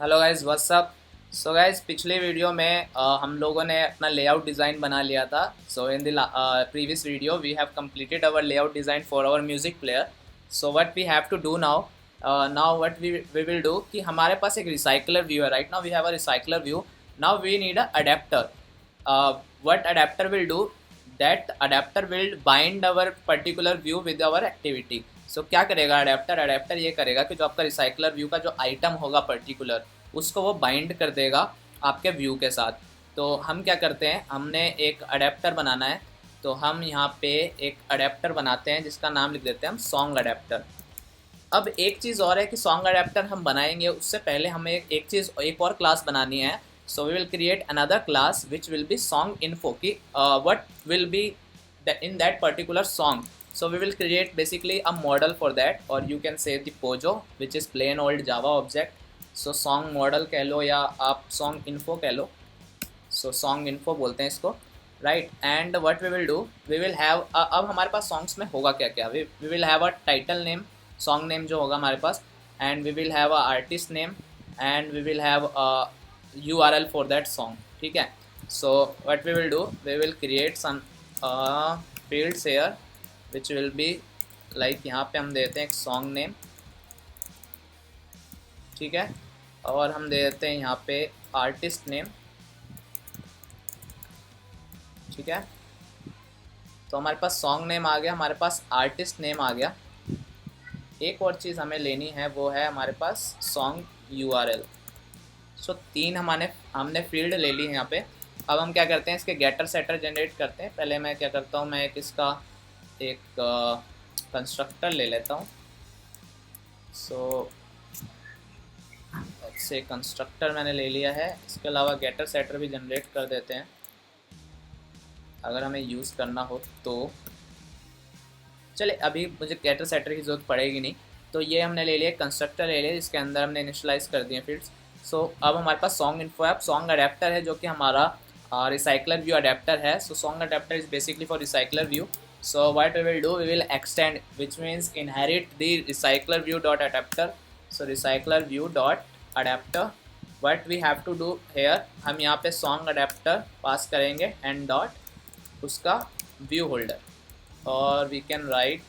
Hello guys, what's up. So guys, पिछले video में हम लोगों ने अपना लेआउट डिज़ाइन बना लिया था। So in the previous video we have completed our layout design for our music player. So what we have to do now, now what we will do कि हमारे पास एक रिसाइकलर व्यू है। Right now we have a recycler view. Now we need a adapter. What adapter will do, that adapter will bind our particular view with our activity. So क्या करेगा adapter? Adapter ये करेगा कि जो आपका recycler view का जो item होगा पर्टिकुलर, उसको वो बाइंड कर देगा आपके व्यू के साथ। तो हम क्या करते हैं, हमने एक अडेप्टर बनाना है। तो हम यहाँ पे एक अडेप्टर बनाते हैं जिसका नाम लिख देते हैं हम सॉन्ग अडेप्टर। अब एक चीज़ और है कि सॉन्ग अडेप्टर हम बनाएंगे उससे पहले हमें एक चीज़ एक और क्लास बनानी है। So we will create another class which will be song info की what will be in that particular song. So we will create basically a model for that, or you can say the pojo, which is plain old Java object. So song model कह लो या आप song info कह लो। So song info बोलते हैं इसको, right? And what we will do, we will have अब हमारे पास songs में होगा क्या क्या, we will have a title name, song name जो होगा हमारे पास, and we will have a artist name, and we will have a URL for that song। ठीक है। So what we will do, we will create some fields here which will be like, यहाँ पे हम देते हैं एक song name। ठीक है। और हम दे देते हैं यहाँ पे artist name। ठीक है। तो हमारे पास सॉन्ग नेम आ गया, हमारे पास आर्टिस्ट नेम आ गया। एक और चीज़ हमें लेनी है, वो है हमारे पास सॉन्ग यूआरएल। सो तीन हमने फील्ड ले ली है यहाँ पे। अब हम क्या करते हैं, इसके गेटर सेटर जनरेट करते हैं। पहले मैं क्या करता हूँ, मैं एक कंस्ट्रक्टर ले लेता हूँ। सो से कंस्ट्रक्टर मैंने ले लिया है। इसके अलावा गेटर सेटर भी जनरेट कर देते हैं अगर हमें यूज़ करना हो तो। चले, अभी मुझे गेटर सेटर की ज़रूरत पड़ेगी नहीं। तो ये हमने ले लिया, कंस्ट्रक्टर ले लिया जिसके अंदर हमने इनिशलाइज कर दिए फील्ड्स। सो अब हमारे पास सॉन्ग इन्फो है। अब सॉन्ग अडेप्टर है जो कि हमारा रिसाइकलर व्यू अडेप्टर है। So song adapter is basically for recycler view. So what we will do, we will extend which means inherit the recycler view dot adapter. So recycler view dot adapter, what we have to do here, हम यहाँ पे song adapter pass करेंगे and dot उसका view holder, और we can write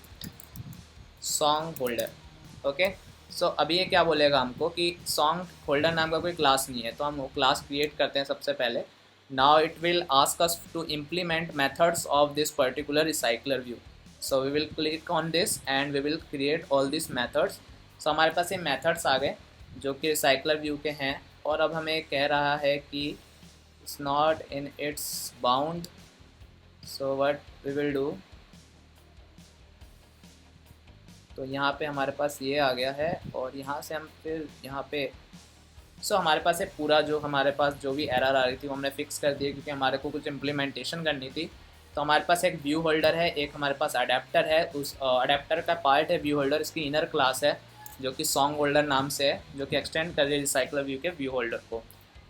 song holder. Okay. So अभी ये क्या बोलेगा हमको कि सॉन्ग होल्डर नाम का कोई क्लास नहीं है, तो हम वो क्लास क्रिएट करते हैं सबसे पहले। Now it will ask us to implement methods of this particular recycler view. So we will click on this and we will create all this methods. So हमारे पास ये मेथड्स आ गए जो कि रिसाइकलर व्यू के हैं। और अब हमें कह रहा है कि it's not in its bound. So what we will do, तो यहाँ पे हमारे पास ये आ गया है, और यहाँ से हम फिर यहाँ पे हमारे पास एक पूरा जो हमारे पास जो भी एरर आ रही थी वो हमने फिक्स कर दिया, क्योंकि हमारे को कुछ इम्प्लीमेंटेशन करनी थी। तो हमारे पास एक व्यू होल्डर है, एक हमारे पास अडेप्टर है। उस अडेप्टर का पार्ट है व्यू होल्डर, इसकी इनर क्लास है जो कि सॉन्ग होल्डर नाम से है, जो कि एक्सटेंड कर रही है रिसाइकलर व्यू के व्यू होल्डर को।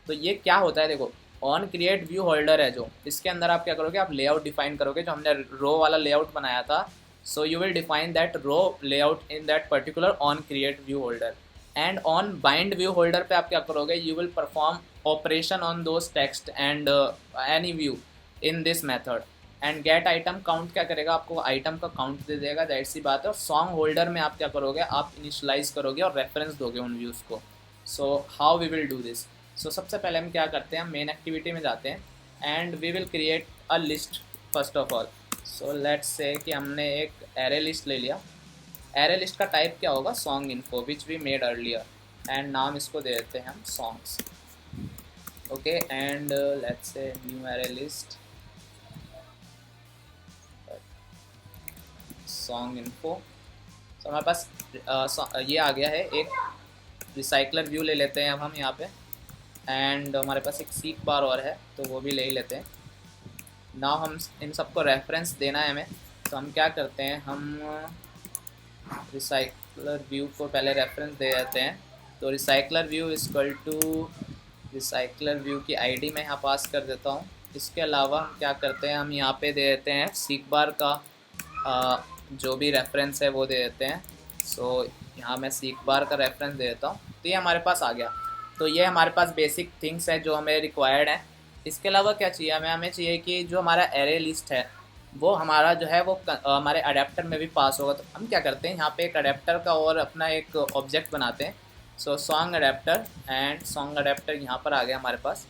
तो ये क्या होता है, देखो, ऑन क्रिएट व्यू होल्डर है जो, इसके अंदर आप क्या करोगे, आप लेआउट डिफाइन करोगे। जो हमने रो वाला लेआउट बनाया था, so you will define that row layout in that particular on create view holder, and on bind view holder पे आप क्या करोगे, you will perform operation on those text and any view in this method, and get item count क्या करेगा, आपको item का count they देगा, जाहिर सी बात है। और सॉन्ग होल्डर में आप क्या करोगे, आप इनिशलाइज करोगे और रेफरेंस दोगे उन व्यूज़ को। So how we will do this, so सबसे पहले हम क्या करते हैं, मेन एक्टिविटी में जाते हैं and we will create a list first of all. So let's say कि हमने एक एरे लिस्ट ले लिया। एरे लिस्ट का टाइप क्या होगा, song info, which we made earlier, and नाम इसको दे देते हैं हम songs. Okay, and let's say new array list song info. तो हमारे पास ये आ गया है। एक रिसाइकलर व्यू ले लेते हैं अब हम यहाँ पे, एंड हमारे पास एक सीक बार और है तो वो भी ले ही लेते हैं। नाउ हम इन सबको रेफरेंस देना है हमें, तो हम क्या करते हैं, हम रिसाइकलर व्यू को पहले रेफरेंस दे देते हैं। तो recycler view equal to recycler view की आईडी मैं यहाँ पास कर देता हूँ। इसके अलावा हम क्या करते हैं, हम यहाँ पे दे देते हैं सीक बार का जो भी रेफरेंस है वो दे देते हैं। सो यहाँ मैं सीक बार का रेफरेंस दे देता हूँ। तो ये हमारे पास आ गया। तो ये हमारे पास बेसिक थिंग्स है जो हमें रिक्वायर्ड है। इसके अलावा क्या चाहिए हमें, हमें चाहिए कि जो हमारा एरे लिस्ट है वो हमारा जो है वो हमारे अडेप्टर में भी पास होगा। तो हम क्या करते हैं, यहाँ पे एक अडेप्टर का और अपना एक ऑब्जेक्ट बनाते हैं। So song adapter, and song adapter यहाँ पर आ गया हमारे पास।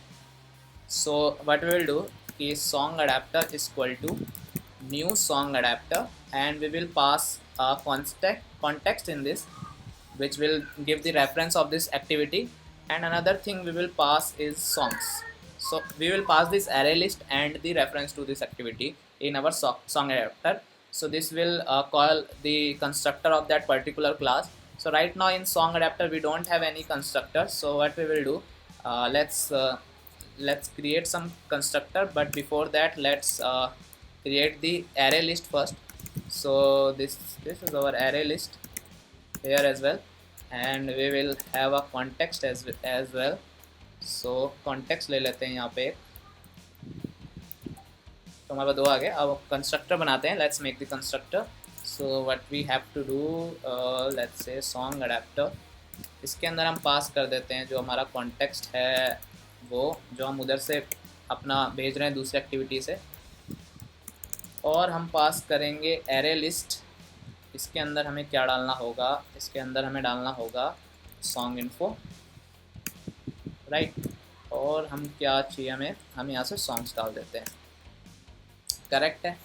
So what we will do कि song adapter is equal to new song adapter, and we will pass a context in this which will give the reference of this activity, and another thing we will pass is songs. So we will pass this array list and the reference to this activity in our song adapter. So this will call the constructor of that particular class. So right now in song adapter we don't have any constructor, so what we will do, let's create some constructor, but before that let's create the array list first. So this is our array list here as well, and we will have a context as well. So context ले लेते हैं यहाँ पे एक, तो हमारे पास दो आ गए। अब कंस्ट्रक्टर बनाते हैं, let's make the constructor. So what we have to do, let's say song adapter, इसके अंदर हम पास कर देते हैं जो हमारा कॉन्टेक्स्ट है वो, जो हम उधर से अपना भेज रहे हैं दूसरी एक्टिविटी से, और हम पास करेंगे एरे लिस्ट। इसके अंदर हमें क्या डालना होगा, इसके अंदर हमें डालना होगा सॉन्ग इन्फो, राइट। और हम क्या चाहिए हमें, हम यहाँ से सॉन्ग्स डाल देते हैं, करेक्ट है।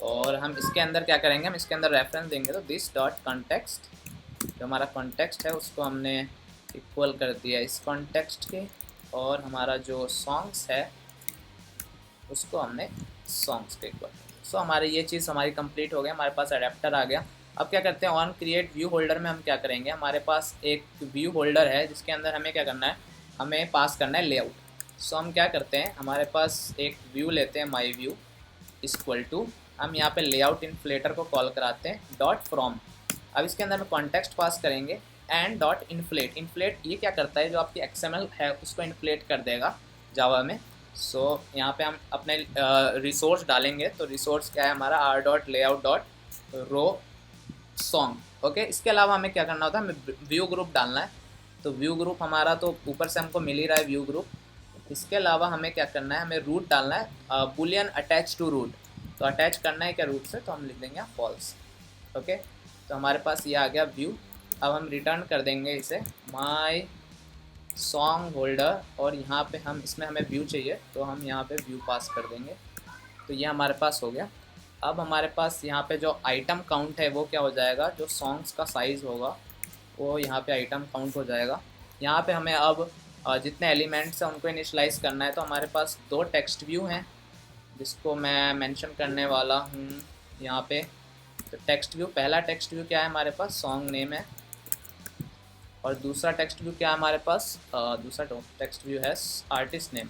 और हम इसके अंदर क्या करेंगे, हम इसके अंदर रेफरेंस देंगे, तो दिस डॉट कॉन्टेक्स्ट, जो हमारा कॉन्टेक्स्ट है उसको हमने इक्वल कर दिया इस कॉन्टेक्स्ट के, और हमारा जो सॉन्ग्स है उसको हमने सॉन्ग्स के इक्वल। सो हमारे ये चीज़ हमारी कंप्लीट हो गई, हमारे पास अडेप्टर आ गया। अब क्या करते हैं, ऑन क्रिएट व्यू होल्डर में हम क्या करेंगे, हमारे पास एक व्यू होल्डर है जिसके अंदर हमें क्या करना है, हमें पास करना है लेआउट। सो हम क्या करते हैं, हमारे पास एक व्यू लेते हैं, माई व्यू इक्वल टू, हम यहाँ पे लेआउट इन्फ्लेटर को कॉल कराते हैं डॉट फ्रॉम। अब इसके अंदर हम कॉन्टेक्स्ट पास करेंगे एंड डॉट इन्फ्लेट। इन्फ्लेट ये क्या करता है, जो आपकी XML है उसको इन्फ्लेट कर देगा जावा में। सो यहाँ पे हम अपने रिसोर्स डालेंगे, तो रिसोर्स क्या है हमारा, R dot layout dot row song, okay. इसके अलावा हमें क्या करना होता है, हमें व्यू ग्रुप डालना है। तो व्यू ग्रुप हमारा तो ऊपर से हमको मिल ही रहा है व्यू ग्रुप। इसके अलावा हमें क्या करना है, हमें रूट डालना है, बुलियन अटैच टू रूट। तो अटैच करना है क्या रूट से, तो हम लिख देंगे फॉल्स, ओके। तो हमारे पास ये आ गया व्यू। अब हम रिटर्न कर देंगे इसे माई सॉन्ग होल्डर, और यहाँ पे हम इसमें हमें व्यू चाहिए तो हम यहाँ पे व्यू पास कर देंगे। तो ये हमारे पास हो गया। अब हमारे पास यहाँ पे जो आइटम काउंट है वो क्या हो जाएगा, जो सॉन्ग्स का साइज़ होगा वो यहाँ पे आइटम काउंट हो जाएगा। यहाँ पे हमें अब जितने एलिमेंट्स हैं उनको इनिशलाइज करना है। तो हमारे पास दो टेक्स्ट व्यू हैं जिसको मैं मेंशन करने वाला हूँ यहाँ पे। तो टेक्स्ट व्यू, पहला टेक्स्ट व्यू क्या है हमारे पास, सॉन्ग नेम है, और दूसरा टेक्स्ट व्यू क्या है हमारे पास, दूसरा टेक्स्ट व्यू है आर्टिस्ट नेम।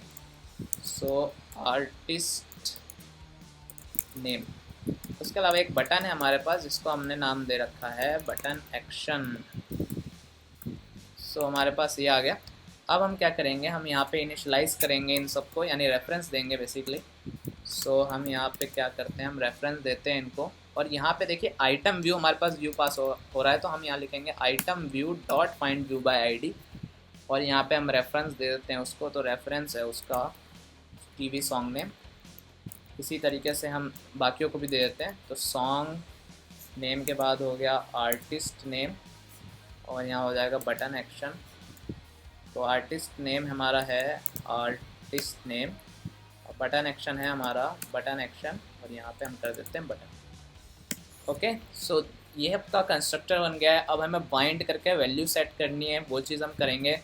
सो आर्टिस्ट नेम। उसके अलावा एक बटन है हमारे पास जिसको हमने नाम दे रखा है बटन एक्शन। सो हमारे पास ये आ गया। अब हम क्या करेंगे, हम यहाँ पे इनिशलाइज करेंगे इन सबको, यानी रेफरेंस देंगे बेसिकली। सो हम यहाँ पे क्या करते हैं, हम रेफरेंस देते हैं इनको, और यहाँ पे देखिए आइटम व्यू हमारे पास व्यू पास हो रहा है, तो हम यहाँ लिखेंगे item view dot find view bye ID, और यहाँ पे हम रेफरेंस दे देते हैं उसको। तो रेफरेंस है उसका टीवी सॉन्ग नेम। इसी तरीके से हम बाकियों को भी दे देते हैं। तो सॉन्ग नेम के बाद हो गया आर्टिस्ट नेम, और यहाँ हो जाएगा बटन एक्शन। तो आर्टिस्ट नेम हमारा है आर्टिस्ट नेम, और बटन एक्शन है हमारा बटन एक्शन, और यहाँ पे हम कर देते हैं बटन, ओके। सो ये आपका कंस्ट्रक्टर बन गया है। अब हमें बाइंड करके वैल्यू सेट करनी है, वो चीज़ हम करेंगे।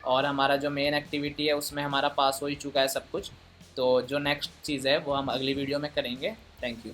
और हमारा जो मेन एक्टिविटी है उसमें हमारा पास हो ही चुका है सब कुछ। तो जो नेक्स्ट चीज़ है वो हम अगली वीडियो में करेंगे। Thank you.